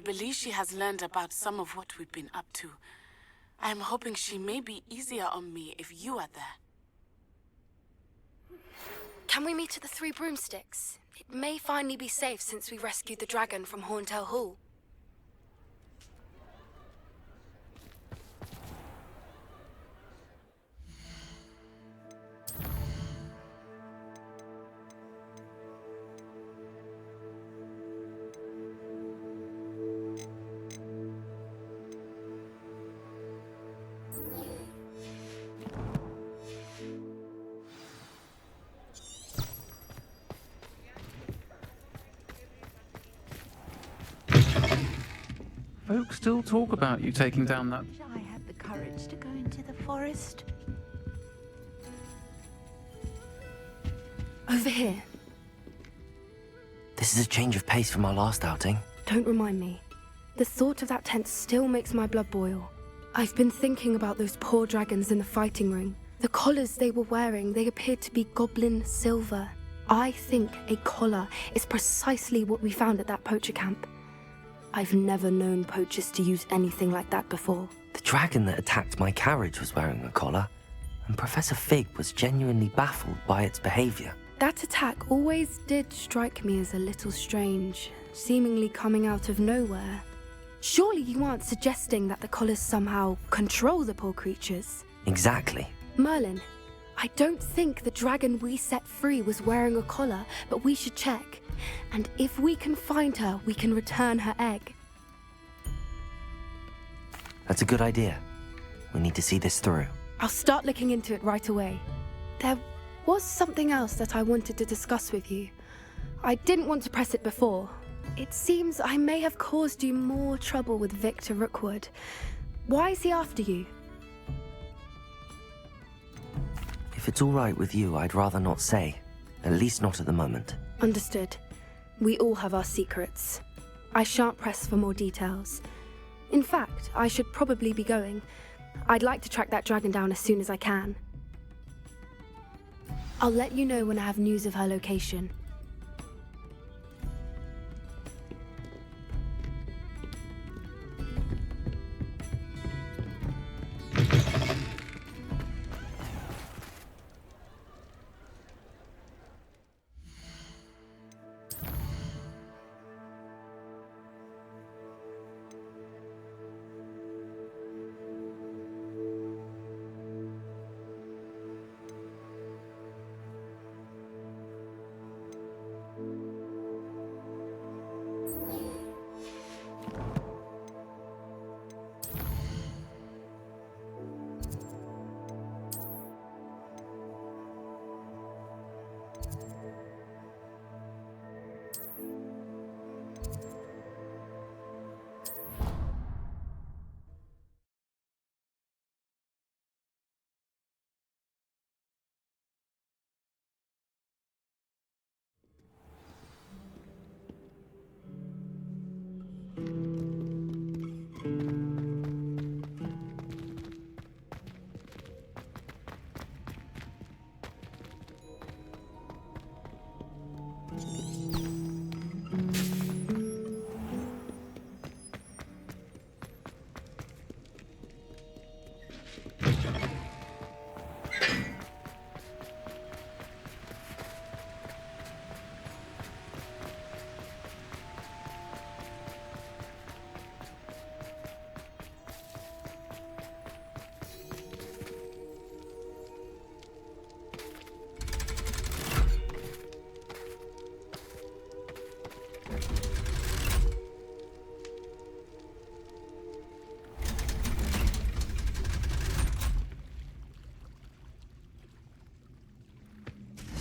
believe she has learned about some of what we've been up to. I am hoping she may be easier on me if you are there. Can we meet at the Three Broomsticks? It may finally be safe since we rescued the dragon from Horntail Hall. Folks still talk about you taking down that... I had the courage to go into the forest. Over here. This is a change of pace from our last outing. Don't remind me. The thought of that tent still makes my blood boil. I've been thinking about those poor dragons in the fighting ring. The collars they were wearing, they appeared to be goblin silver. I think a collar is precisely what we found at that poacher camp. I've never known poachers to use anything like that before. The dragon that attacked my carriage was wearing a collar, and Professor Fig was genuinely baffled by its behavior. That attack always did strike me as a little strange, seemingly coming out of nowhere. Surely you aren't suggesting that the collars somehow control the poor creatures? Exactly. Merlin, I don't think the dragon we set free was wearing a collar, but we should check. And if we can find her, we can return her egg. That's a good idea. We need to see this through. I'll start looking into it right away. There was something else that I wanted to discuss with you. I didn't want to press it before. It seems I may have caused you more trouble with Victor Rookwood. Why is he after you? If it's all right with you, I'd rather not say. At least not at the moment. Understood. We all have our secrets. I shan't press for more details. In fact, I should probably be going. I'd like to track that dragon down as soon as I can. I'll let you know when I have news of her location.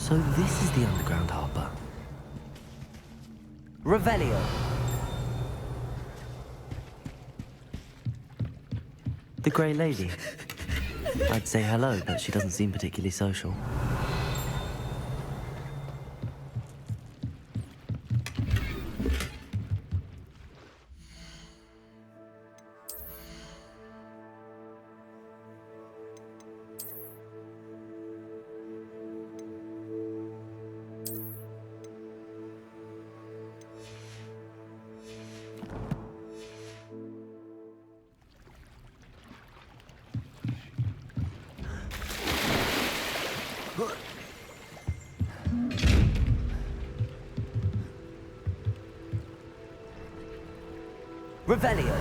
So this is the underground harbour. Revelio. The Grey Lady. I'd say hello, but she doesn't seem particularly social. Revelio.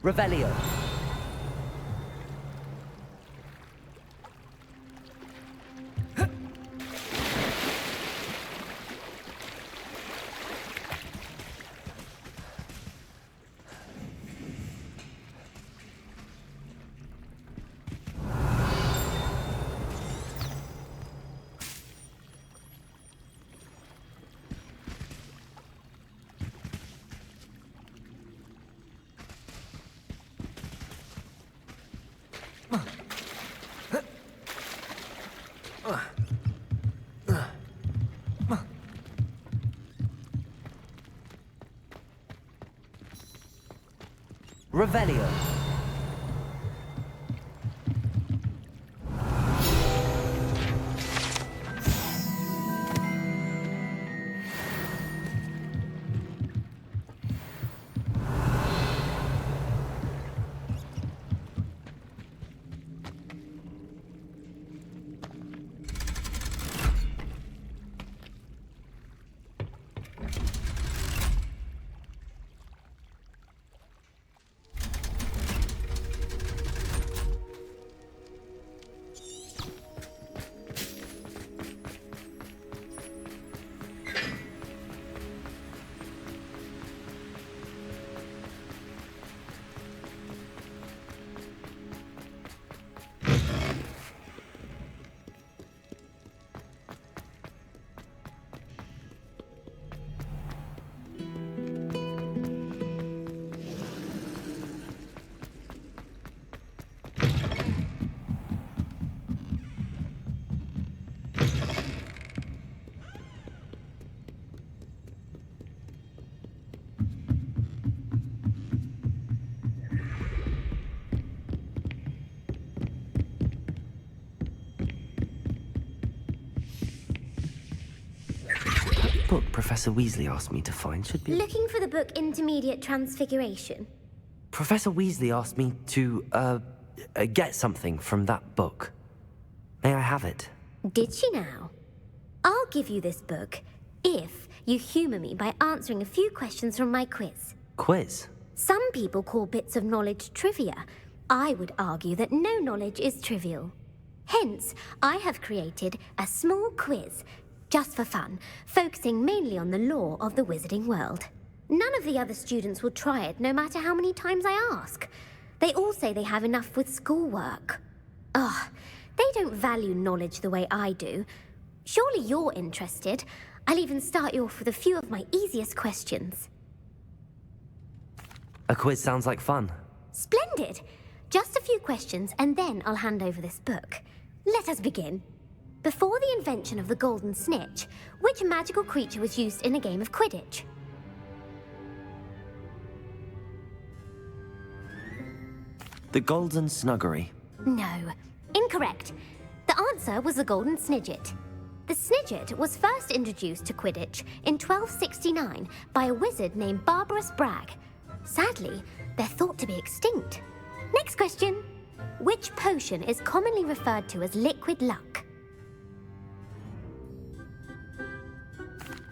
Revelio. Revelio. Book Professor Weasley asked me to find should be... Looking for the book Intermediate Transfiguration. Professor Weasley asked me to, get something from that book. May I have it? Did she now? I'll give you this book if you humour me by answering a few questions from my quiz. Quiz? Some people call bits of knowledge trivia. I would argue that no knowledge is trivial. Hence, I have created a small quiz, just for fun, focusing mainly on the lore of the wizarding world. None of the other students will try it, no matter how many times I ask. They all say they have enough with schoolwork. Ugh, they don't value knowledge the way I do. Surely you're interested. I'll even start you off with a few of my easiest questions. A quiz sounds like fun. Splendid! Just a few questions, and then I'll hand over this book. Let us begin. Before the invention of the golden snitch, which magical creature was used in a game of Quidditch? The Golden Snuggery. No. Incorrect. The answer was the golden snidget. The snidget was first introduced to Quidditch in 1269 by a wizard named Barbarous Bragg. Sadly, they're thought to be extinct. Next question. Which potion is commonly referred to as liquid luck?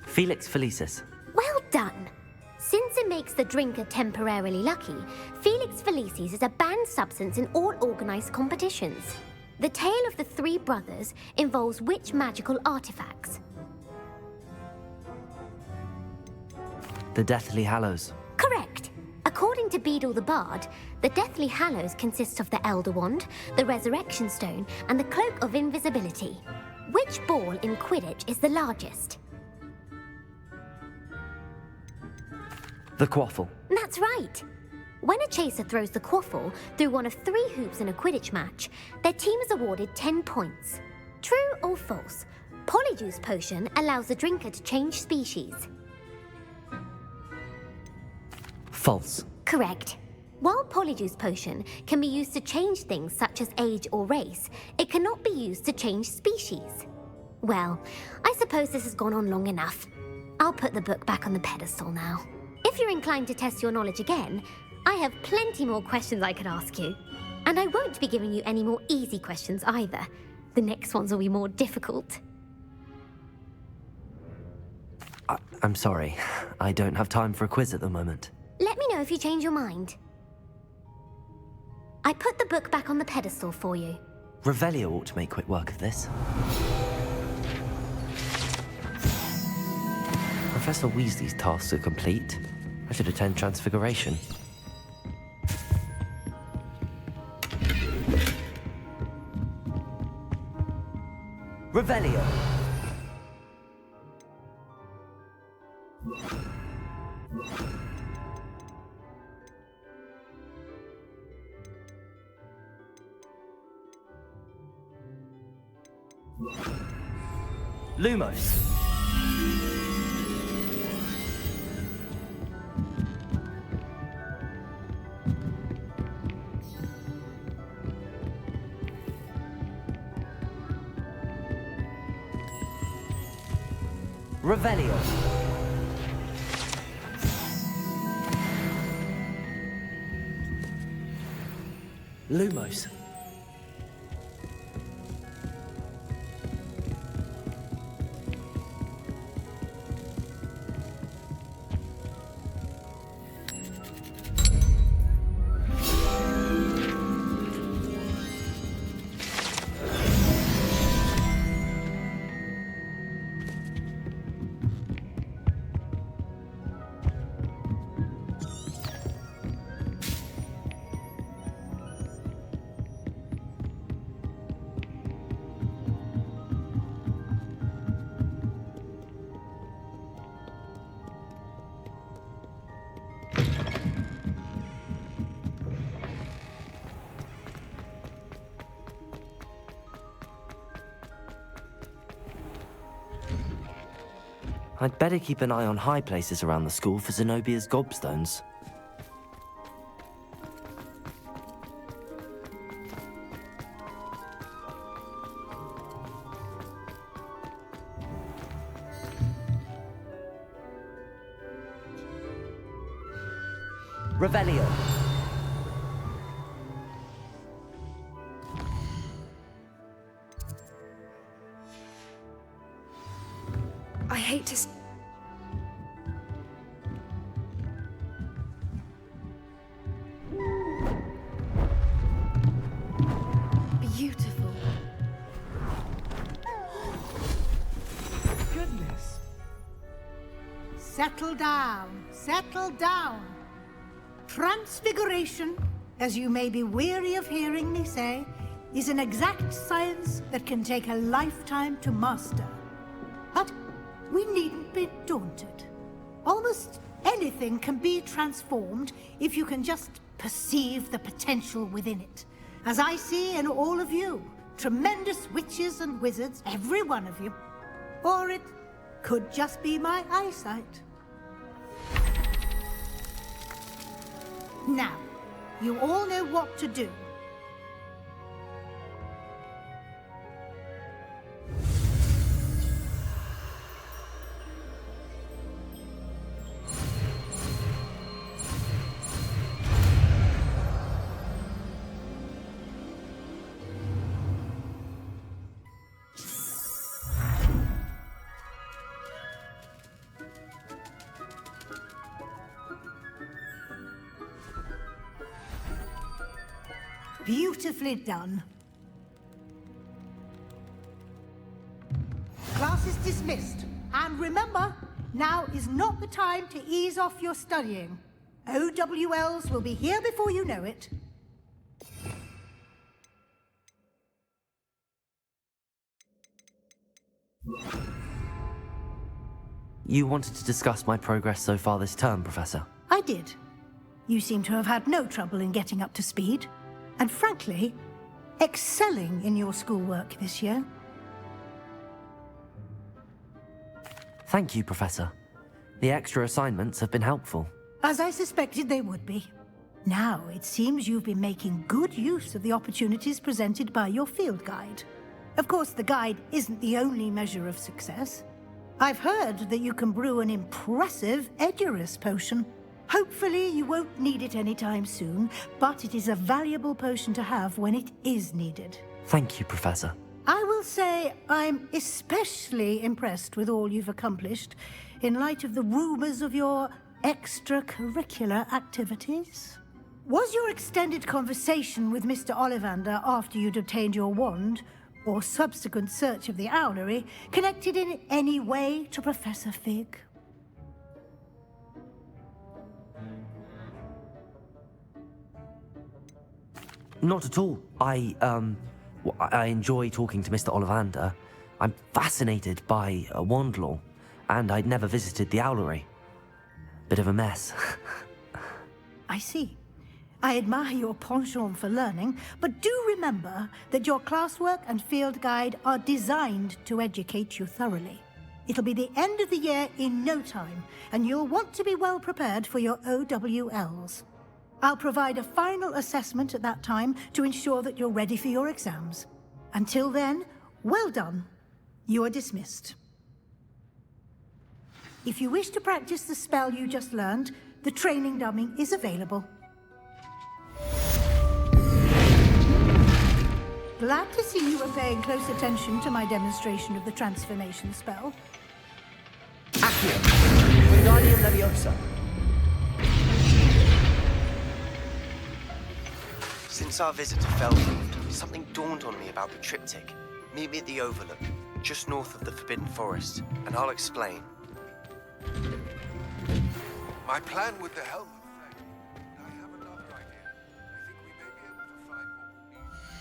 Felix Felicis. Well done. Since it makes the drinker temporarily lucky, Felix Felicis is a banned substance in all organized competitions. The tale of the three brothers involves which magical artifacts? The Deathly Hallows. Correct. According to Beedle the Bard, the Deathly Hallows consists of the Elder Wand, the Resurrection Stone, and the Cloak of Invisibility. Which ball in Quidditch is the largest? The Quaffle. That's right. When a chaser throws the quaffle through one of 3 hoops in a Quidditch match, their team is awarded 10 points. True or false? Polyjuice Potion allows the drinker to change species. False. Correct. While Polyjuice Potion can be used to change things such as age or race, it cannot be used to change species. Well, I suppose this has gone on long enough. I'll put the book back on the pedestal now. If you're inclined to test your knowledge again, I have plenty more questions I could ask you. And I won't be giving you any more easy questions either. The next ones will be more difficult. I'm sorry. I don't have time for a quiz at the moment. Let me know if you change your mind. I put the book back on the pedestal for you. Revelio ought to make quick work of this. Professor Weasley's tasks are complete. I should attend Transfiguration. Revelio! Lumos! Revelio! Lumos! I'd better keep an eye on high places around the school for Zenobia's gobstones. Revelio! I hate to... Beautiful. Goodness. Settle down. Settle down. Transfiguration, as you may be weary of hearing me say, is an exact science that can take a lifetime to master. But we needn't be daunted. Almost anything can be transformed if you can just perceive the potential within it. As I see in all of you, tremendous witches and wizards, every one of you. Or it could just be my eyesight. Now, you all know what to do. Beautifully done. Class is dismissed. And remember, now is not the time to ease off your studying. OWLs will be here before you know it. You wanted to discuss my progress so far this term, Professor? I did. You seem to have had no trouble in getting up to speed. And frankly, excelling in your schoolwork this year. Thank you, Professor. The extra assignments have been helpful. As I suspected they would be. Now, it seems you've been making good use of the opportunities presented by your field guide. Of course, the guide isn't the only measure of success. I've heard that you can brew an impressive Edurus potion. Hopefully, you won't need it anytime soon, but it is a valuable potion to have when it is needed. Thank you, Professor. I will say I'm especially impressed with all you've accomplished in light of the rumors of your extracurricular activities. Was your extended conversation with Mr. Ollivander after you'd obtained your wand, or subsequent search of the owlery, connected in any way to Professor Fig? Not at all. I enjoy talking to Mr. Ollivander. I'm fascinated by wand lore, and I'd never visited the owlery. Bit of a mess. I see. I admire your penchant for learning, but do remember that your classwork and field guide are designed to educate you thoroughly. It'll be the end of the year in no time, and you'll want to be well prepared for your OWLs. I'll provide a final assessment at that time to ensure that you're ready for your exams. Until then, well done. You are dismissed. If you wish to practice the spell you just learned, the training dummy is available. Glad to see you were paying close attention to my demonstration of the transformation spell. Accio! Wingardium Leviosa! Since our visit to Felfield, something dawned on me about the triptych. Meet me at the Overlook, just north of the Forbidden Forest, and I'll explain. My plan with the helmet failed, but I have another idea. I think we may be able to find what we need.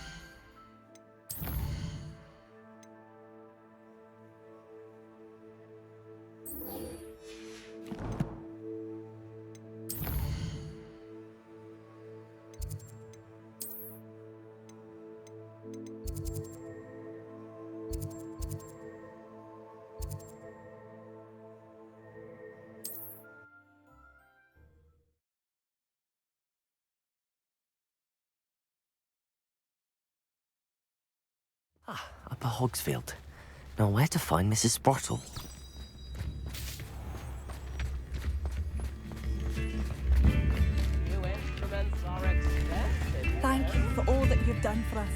Upper Hogsfield. Now, where to find Mrs. Sprottle? New instruments are expensive. Thank you for all that you've done for us.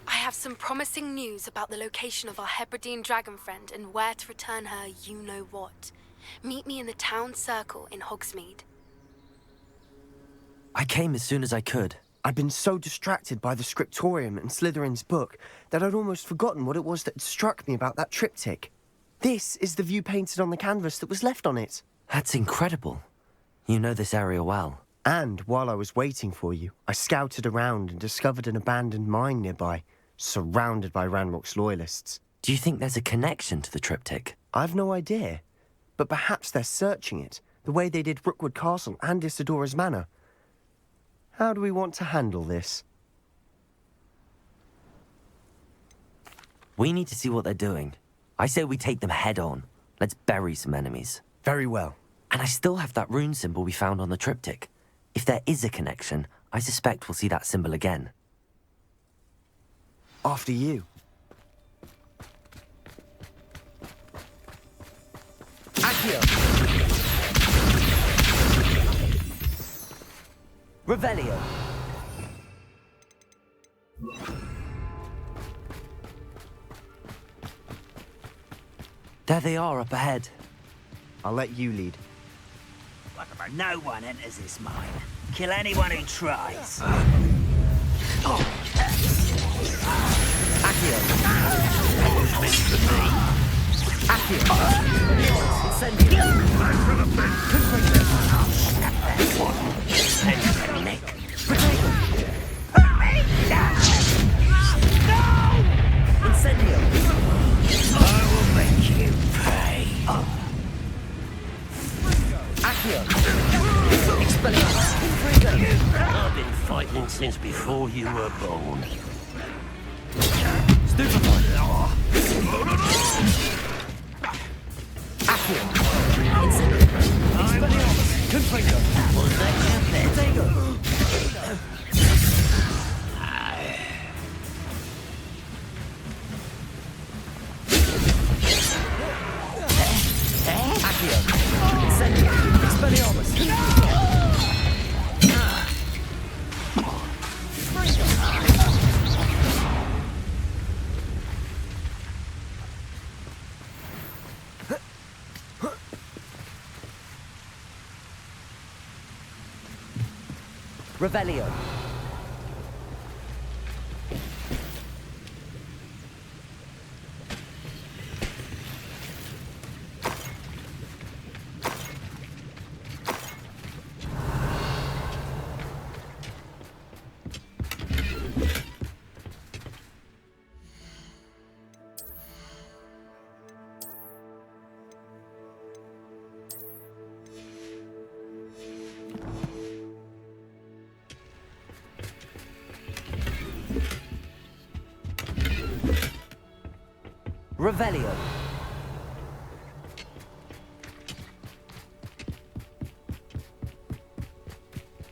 I have some promising news about the location of our Hebridean dragon friend and where to return her you-know-what. Meet me in the town circle in Hogsmeade. I came as soon as I could. I'd been so distracted by the scriptorium and Slytherin's book that I'd almost forgotten what it was that struck me about that triptych. This is the view painted on the canvas that was left on it. That's incredible. You know this area well. And while I was waiting for you, I scouted around and discovered an abandoned mine nearby, surrounded by Ranrock's loyalists. Do you think there's a connection to the triptych? I've no idea, but perhaps they're searching it, the way they did Rookwood Castle and Isidora's Manor. How do we want to handle this? We need to see what they're doing. I say we take them head on. Let's bury some enemies. Very well. And I still have that rune symbol we found on the triptych. If there is a connection, I suspect we'll see that symbol again. After you. Accio! Revelio! There they are up ahead. I'll let you lead. Whatever, no one enters this mine. Kill anyone who tries. Accio! Accio! Incendio! This one! Potato! I've been fighting since before you were born. Revelio. Revelio.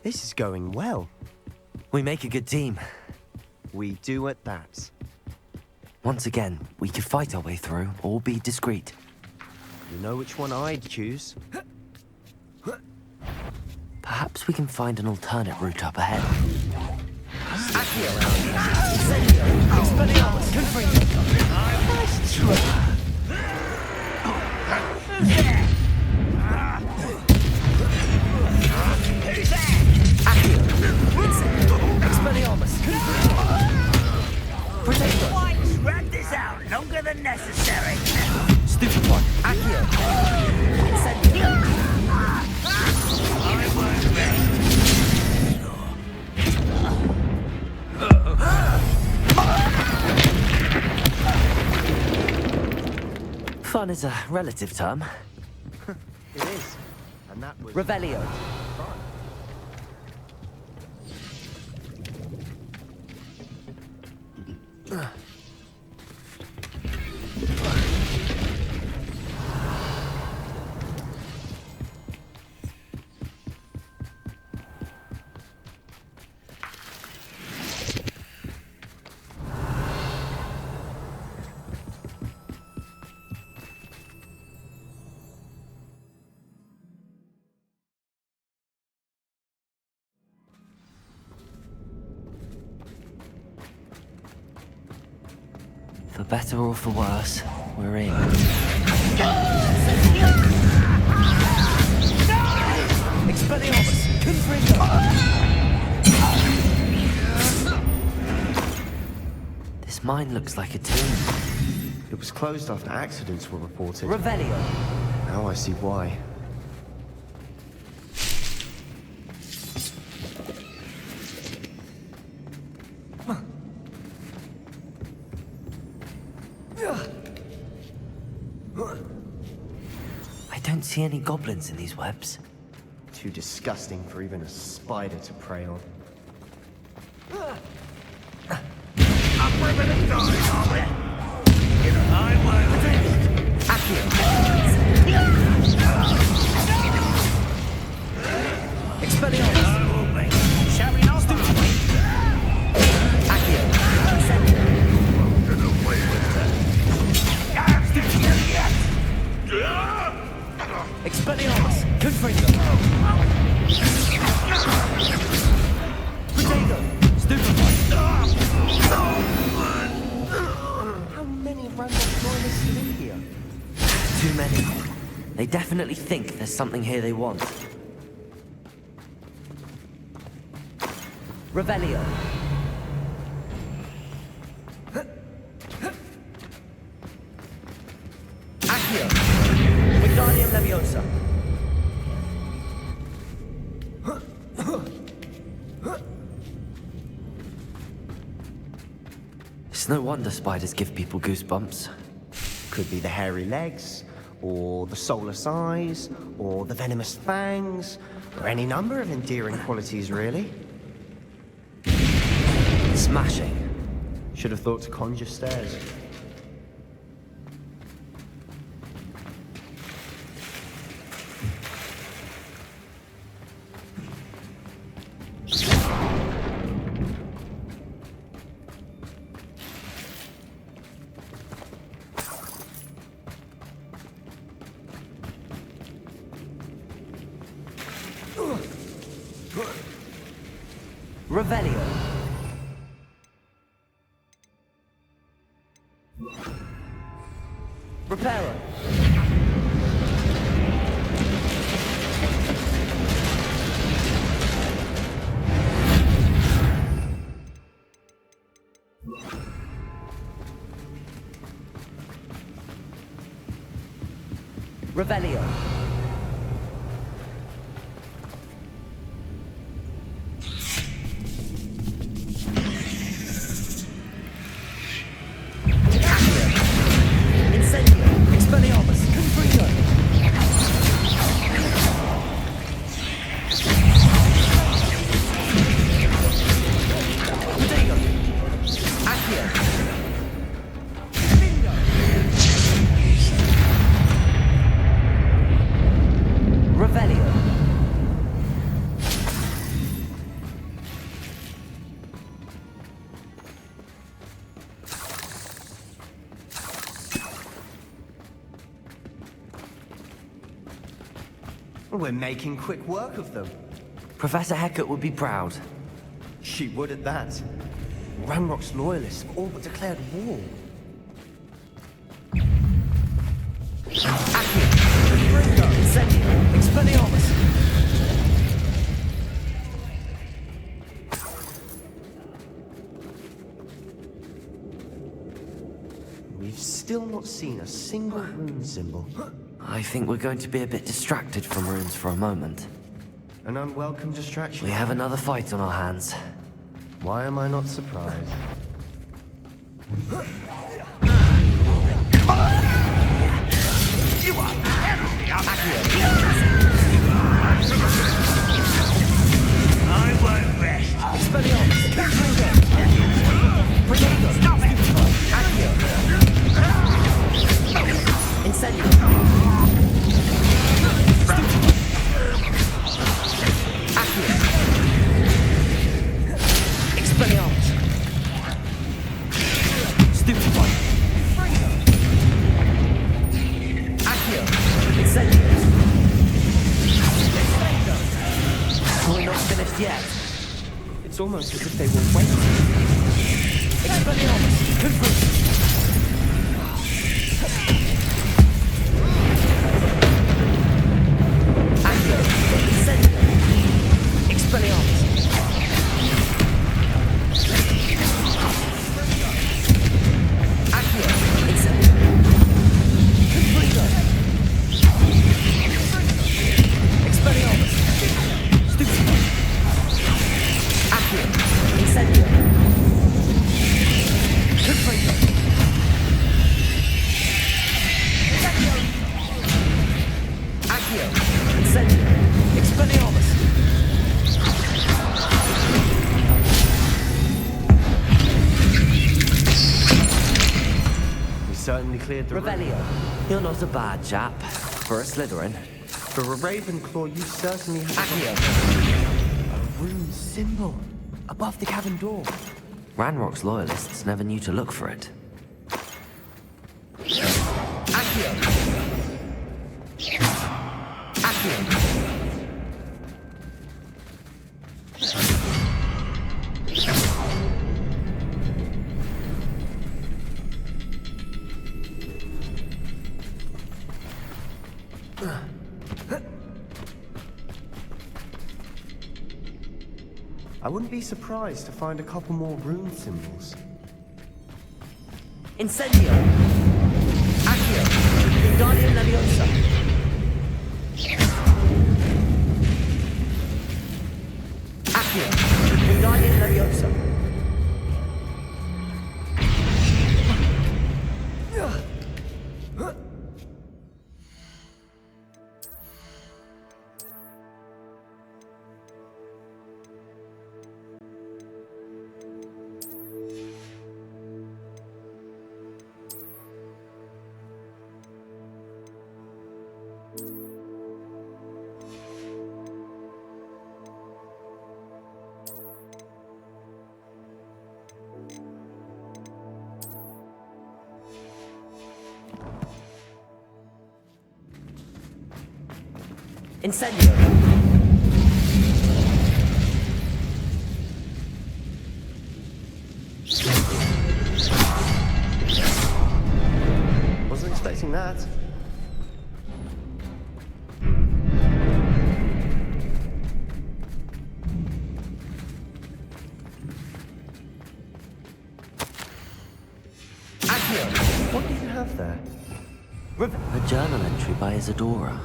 This is going well. We make a good team. We do at that. Once again, we could fight our way through or be discreet. You know which one I'd choose? Perhaps we can find an alternate route up ahead. Drag this out longer than necessary. Stupid one. Accio. Incendio. I won't rest. Fun is a relative term. It is. And that was... Revelio. For better or for worse, we're in. Expelliarmus! Confringo! This mine looks like a tomb. It was closed after accidents were reported. Revelio! Now I see why. I don't see any goblins in these webs. Too disgusting for even a spider to prey on. Up where the guys are there. I won't rest. Expelliarmus! Shall we not? Expelliarmus! Confringo! Protego! Stupefy! How many random journalists are in here? Too many. They definitely think there's something here they want. Revelio. Accio. Wingardium Leviosa. It's no wonder spiders give people goosebumps. Could be the hairy legs, or the soulless eyes, or the venomous fangs, or any number of endearing qualities, really. Smashing. Should have thought to conjure stairs. Revelio. Reparo. Revelio. We're making quick work of them. Professor Hecat would be proud. She would at that. Ranrock's loyalists have all but declared war. Accio! Incendio! Expelliarmus! We've still not seen a single rune symbol. I think we're going to be a bit distracted from runes for a moment. An unwelcome distraction. We have another fight on our hands. Why am I not surprised? You are terribly unlucky. I won't rest. Expelliarmus! Protego! Stop it! Accio! Incendio! Accio! Expelliarmus! Stupefy! Accio! Incendio! We're not finished yet. It's almost as if they were waiting. Expelliarmus! Confirm! Accio! Incendio! Expelliarmus! Accio! Incendio! Confringo! Expelliarmus! Stupefy! Accio! Incendio! Confringo! Accio! Incendio! Expelliarmus! We certainly cleared the room. Revelio. You're not a bad chap. For a Slytherin. For a Ravenclaw, you certainly have Accio! a rune symbol above the cabin door. Ranrock's loyalists never knew to look for it. Accio! Accio! I wouldn't be surprised to find a couple more rune symbols. Incendio! Accio! Wingardium Leviosa! Accio! Wingardium Leviosa! Incendio! Wasn't expecting that. What do you have there? A journal entry by Isadora.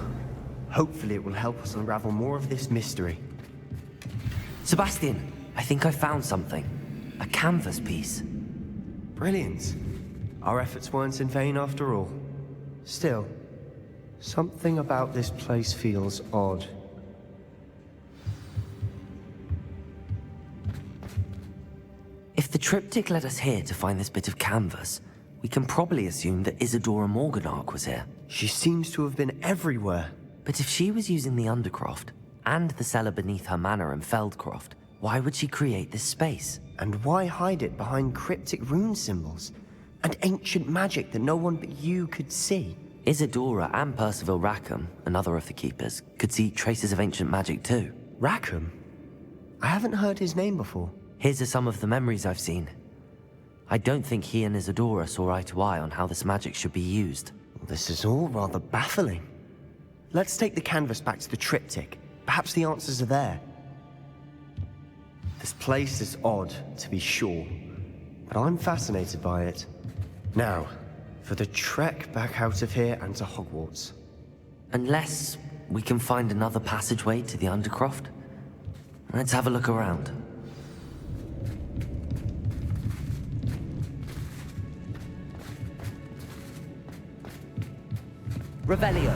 Hopefully it will help us unravel more of this mystery. Sebastian, I think I found something. A canvas piece. Brilliant. Our efforts weren't in vain after all. Still, something about this place feels odd. If the triptych led us here to find this bit of canvas, we can probably assume that Isadora Morganach was here. She seems to have been everywhere. But if she was using the Undercroft, and the cellar beneath her manor in Feldcroft, why would she create this space? And why hide it behind cryptic rune symbols? And ancient magic that no one but you could see? Isadora and Percival Rackham, another of the Keepers, could see traces of ancient magic too. Rackham? I haven't heard his name before. His are some of the memories I've seen. I don't think he and Isadora saw eye to eye on how this magic should be used. This is all rather baffling. Let's take the canvas back to the triptych. Perhaps the answers are there. This place is odd, to be sure, but I'm fascinated by it. Now, for the trek back out of here and to Hogwarts. Unless we can find another passageway to the Undercroft. Let's have a look around. Revelio.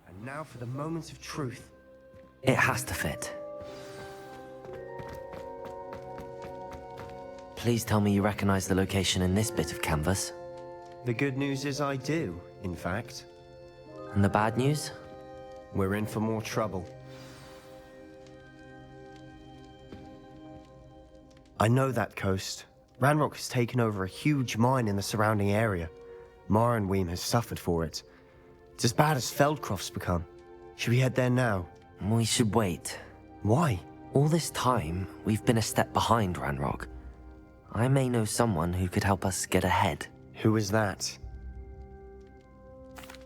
And now for the moment of truth. It has to fit. Please tell me you recognize the location in this bit of canvas. The good news is I do, in fact. And the bad news? We're in for more trouble. I know that coast. Ranrock has taken over a huge mine in the surrounding area. Marrenweem has suffered for it. It's as bad as Feldcroft's become. Should we head there now? We should wait. Why? All this time, we've been a step behind Ranrock. I may know someone who could help us get ahead. Who is that?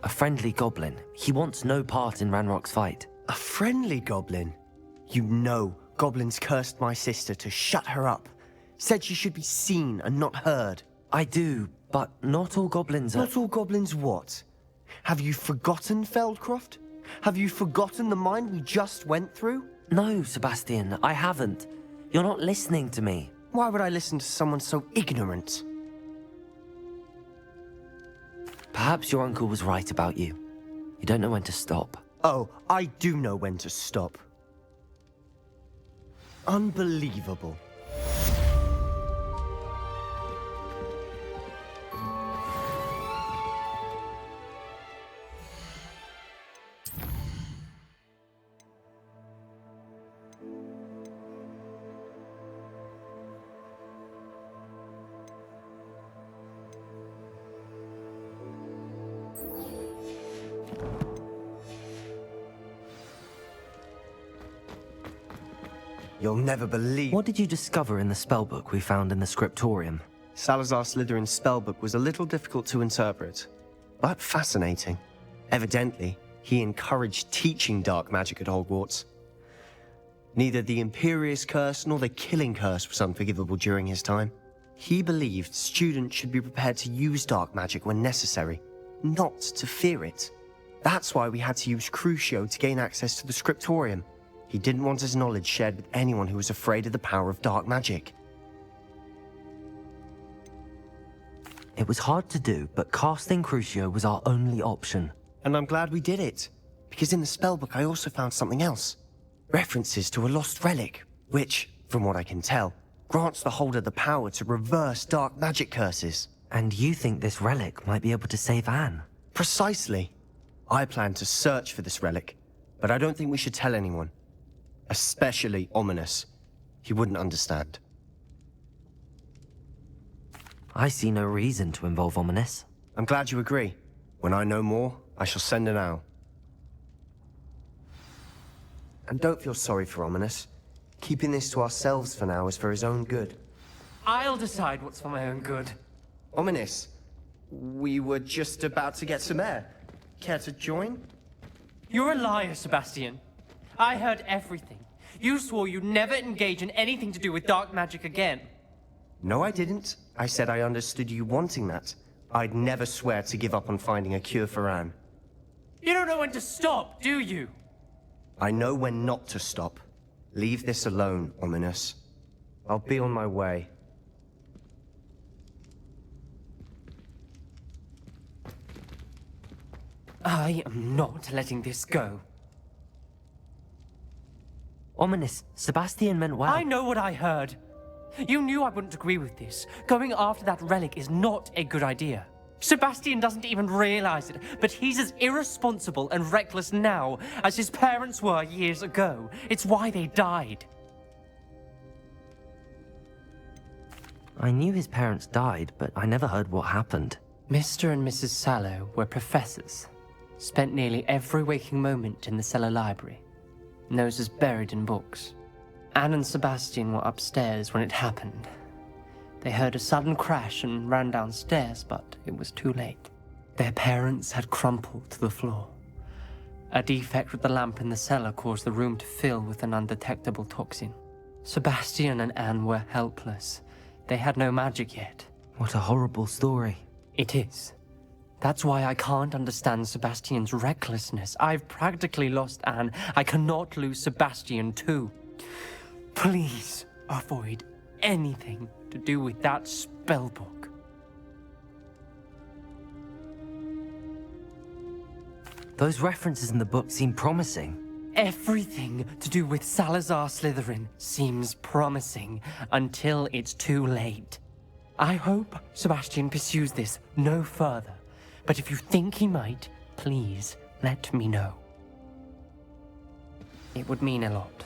A friendly goblin. He wants no part in Ranrock's fight. A friendly goblin? You know goblins cursed my sister to shut her up. Said she should be seen and not heard. I do, but not all goblins are... Not all goblins what? Have you forgotten Feldcroft? Have you forgotten the mine we just went through? No, Sebastian, I haven't. You're not listening to me. Why would I listen to someone so ignorant? Perhaps your uncle was right about you. You don't know when to stop. Oh, I do know when to stop. Unbelievable. You'll never believe... What did you discover in the spellbook we found in the scriptorium? Salazar Slytherin's spellbook was a little difficult to interpret, but fascinating. Evidently, he encouraged teaching dark magic at Hogwarts. Neither the Imperious Curse nor the Killing Curse was unforgivable during his time. He believed students should be prepared to use dark magic when necessary, not to fear it. That's why we had to use Crucio to gain access to the scriptorium. He didn't want his knowledge shared with anyone who was afraid of the power of dark magic. It was hard to do, but casting Crucio was our only option. And I'm glad we did it, because in the spellbook I also found something else. References to a lost relic, which, from what I can tell, grants the holder the power to reverse dark magic curses. And you think this relic might be able to save Anne? Precisely. I plan to search for this relic, but I don't think we should tell anyone. Especially Ominous. He wouldn't understand. I see no reason to involve Ominous. I'm glad you agree. When I know more, I shall send an owl. And don't feel sorry for Ominous. Keeping this to ourselves for now is for his own good. I'll decide what's for my own good. Ominous, we were just about to get some air. Care to join? You're a liar, Sebastian. I heard everything. You swore you'd never engage in anything to do with dark magic again. No, I didn't. I said I understood you wanting that. I'd never swear to give up on finding a cure for Anne. You don't know when to stop, do you? I know when not to stop. Leave this alone, Ominous. I'll be on my way. I am not letting this go. Ominous, Sebastian meant well. I know what I heard. You knew I wouldn't agree with this. Going after that relic is not a good idea. Sebastian doesn't even realize it, but he's as irresponsible and reckless now as his parents were years ago. It's why they died. I knew his parents died, but I never heard what happened. Mr. and Mrs. Sallow were professors. Spent nearly every waking moment in the cellar library. Noses buried in books. Anne and Sebastian were upstairs when it happened. They heard a sudden crash and ran downstairs, but it was too late. Their parents had crumpled to the floor. A defect with the lamp in the cellar caused the room to fill with an undetectable toxin. Sebastian and Anne were helpless. They had no magic yet. What a horrible story. It is. That's why I can't understand Sebastian's recklessness. I've practically lost Anne. I cannot lose Sebastian too. Please avoid anything to do with that spellbook. Those references in the book seem promising. Everything to do with Salazar Slytherin seems promising until it's too late. I hope Sebastian pursues this no further, but if you think he might, please let me know. It would mean a lot.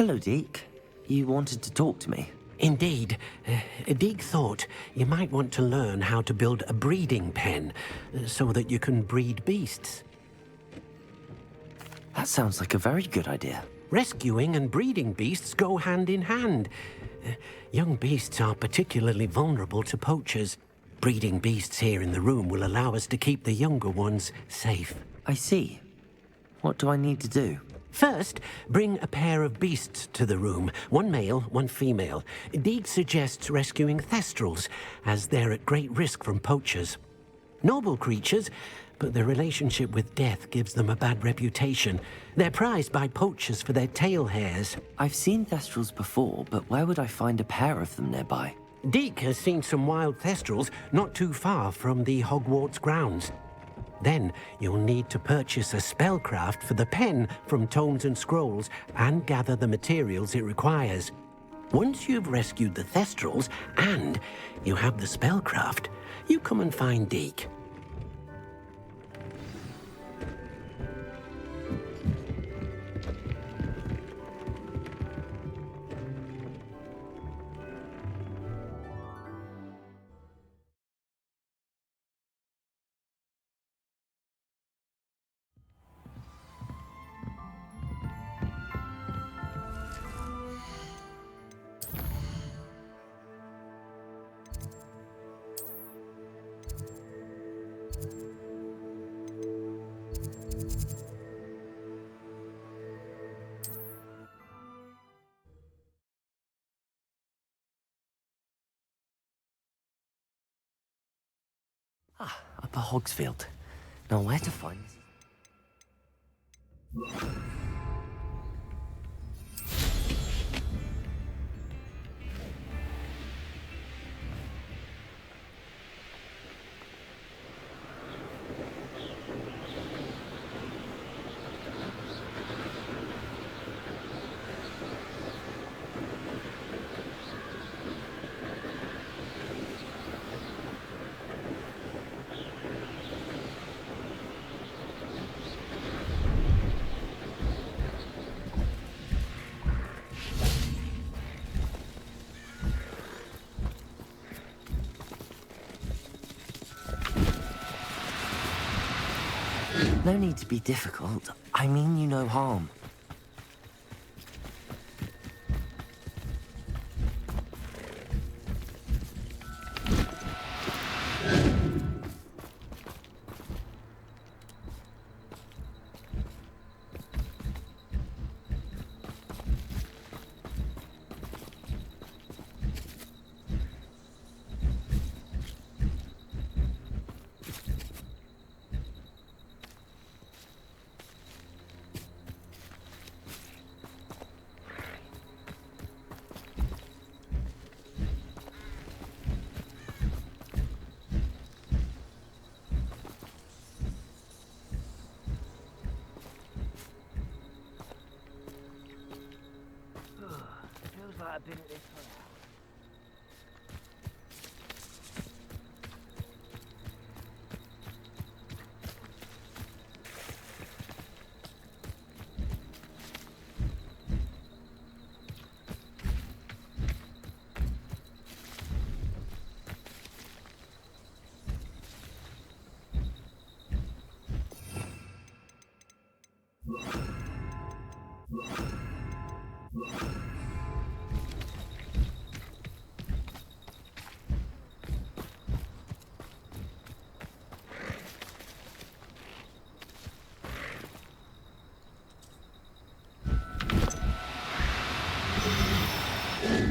Hello, Deke. You wanted to talk to me? Indeed. Deke thought you might want to learn how to build a breeding pen so that you can breed beasts. That sounds like a very good idea. Rescuing and breeding beasts go hand in hand. Young beasts are particularly vulnerable to poachers. Breeding beasts here in the room will allow us to keep the younger ones safe. I see. What do I need to do? First, bring a pair of beasts to the room. One male, one female. Deke suggests rescuing thestrals, as they're at great risk from poachers. Noble creatures, but their relationship with death gives them a bad reputation. They're prized by poachers for their tail hairs. I've seen thestrals before, but where would I find a pair of them nearby? Deke has seen some wild thestrals not too far from the Hogwarts grounds. Then you'll need to purchase a spellcraft for the pen from Tomes and Scrolls and gather the materials it requires. Once you've rescued the Thestrals and you have the spellcraft, you come and find Deke. Upper Hogsfield. Now where to find this? No need to be difficult. I mean you no harm. I've been at this for hours.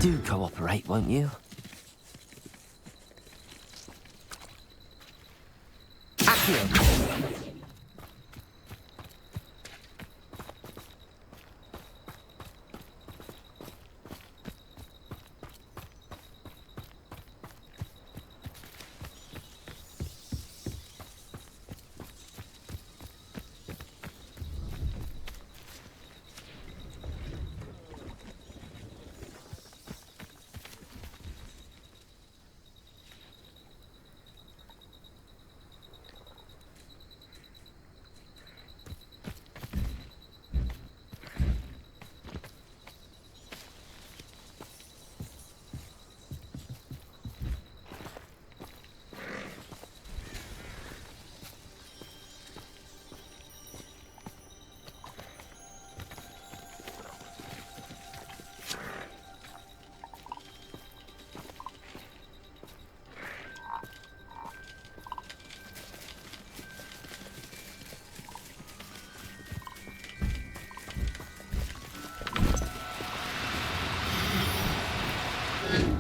Do cooperate, won't you? Accio!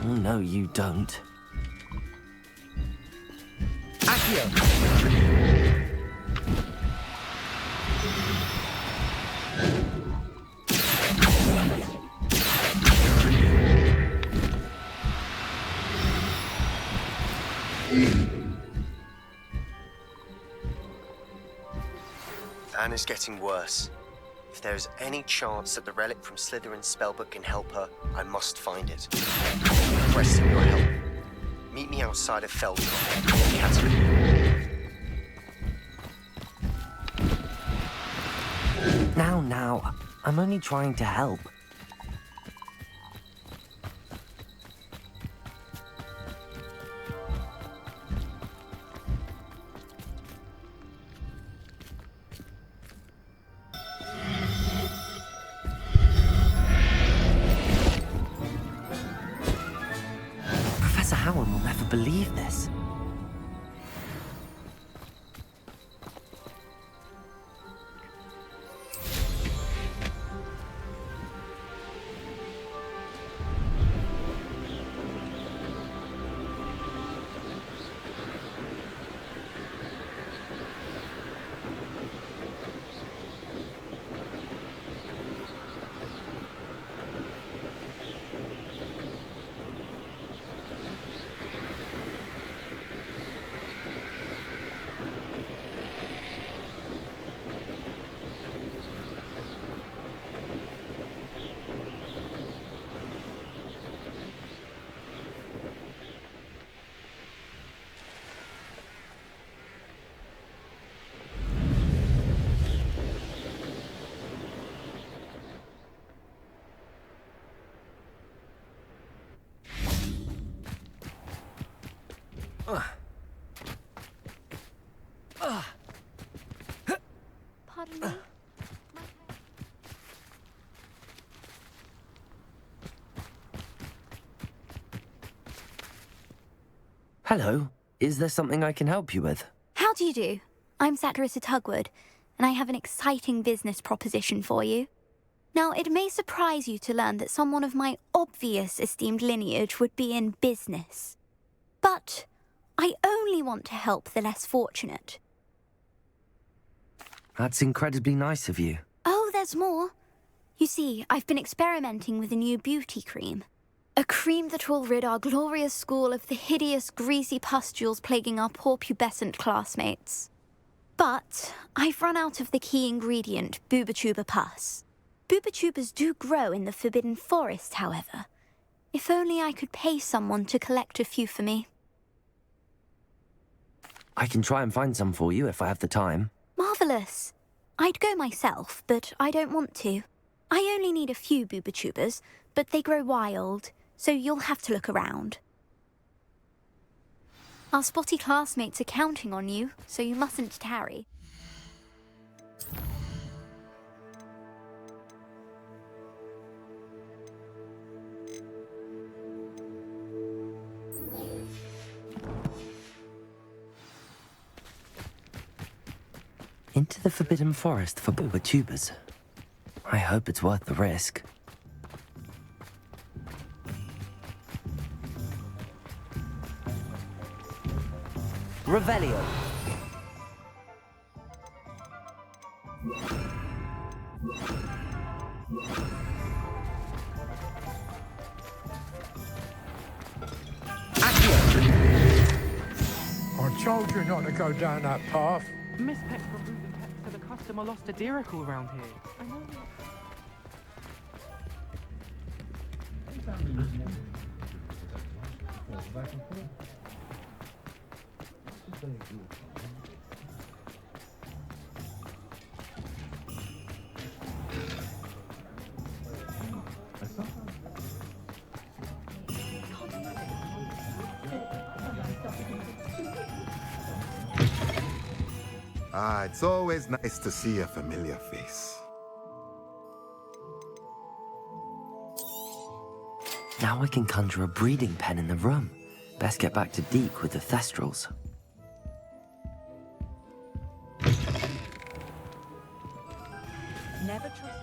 No, you don't. Accio! is getting worse. If there is any chance that the relic from Slytherin's spellbook can help her, I must find it. Requesting your help. Meet me outside of Feldcroft, Catherine. Now, I'm only trying to help. Professor Howard will never believe this. Pardon me? Hello, is there something I can help you with? How do you do? I'm Satirissa Tugwood, and I have an exciting business proposition for you. Now, it may surprise you to learn that someone of my obvious esteemed lineage would be in business. But I only want to help the less fortunate. That's incredibly nice of you. Oh, there's more. You see, I've been experimenting with a new beauty cream. A cream that will rid our glorious school of the hideous, greasy pustules plaguing our poor pubescent classmates. But I've run out of the key ingredient, Booba-Tuba pus. Booba-Tubas do grow in the Forbidden Forest, however. If only I could pay someone to collect a few for me. I can try and find some for you if I have the time. Marvellous. I'd go myself, but I don't want to. I only need a few Booba-Tubas, but they grow wild, so you'll have to look around. Our spotty classmates are counting on you, so you mustn't tarry. Into the Forbidden Forest for Booba-Tubas. I hope it's worth the risk. Revelio. I told you not to go down that path. Miss Peck from Ruben Peck said a customer lost a diracle around here. I know. Ah, it's always nice to see a familiar face. Now I can conjure a breeding pen in the room. Best get back to Deke with the Thestrals. Never trust.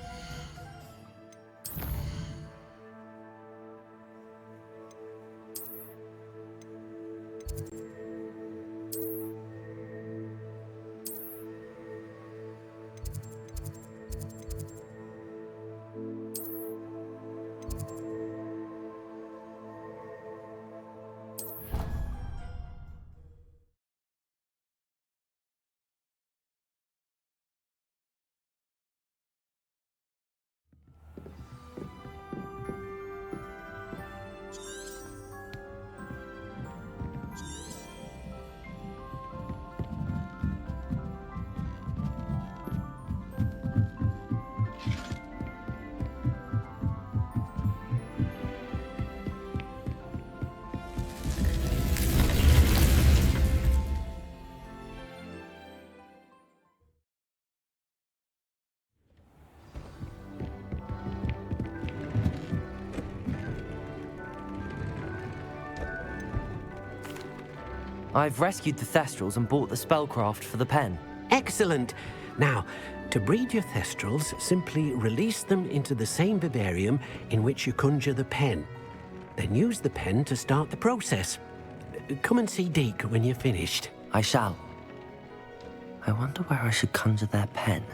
I've rescued the Thestrals and bought the spellcraft for the pen. Excellent. Now, to breed your Thestrals, simply release them into the same vivarium in which you conjure the pen. Then use the pen to start the process. Come and see Deke when you're finished. I shall. I wonder where I should conjure their pen.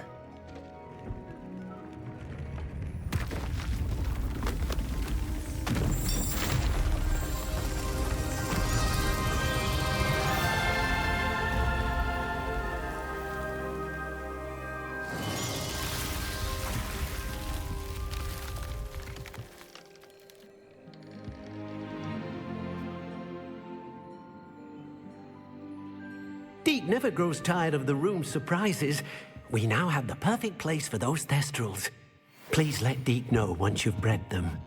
Deke never grows tired of the room's surprises. We now have the perfect place for those Thestrals. Please let Deke know once you've bred them.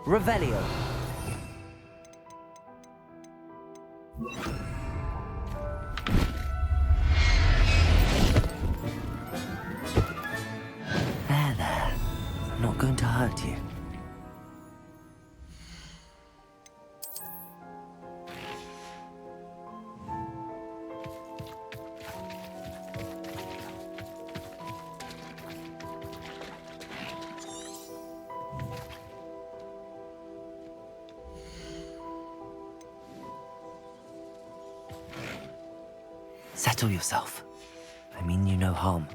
Revelio. There. I'm not going to hurt you. Settle yourself. I mean you no harm.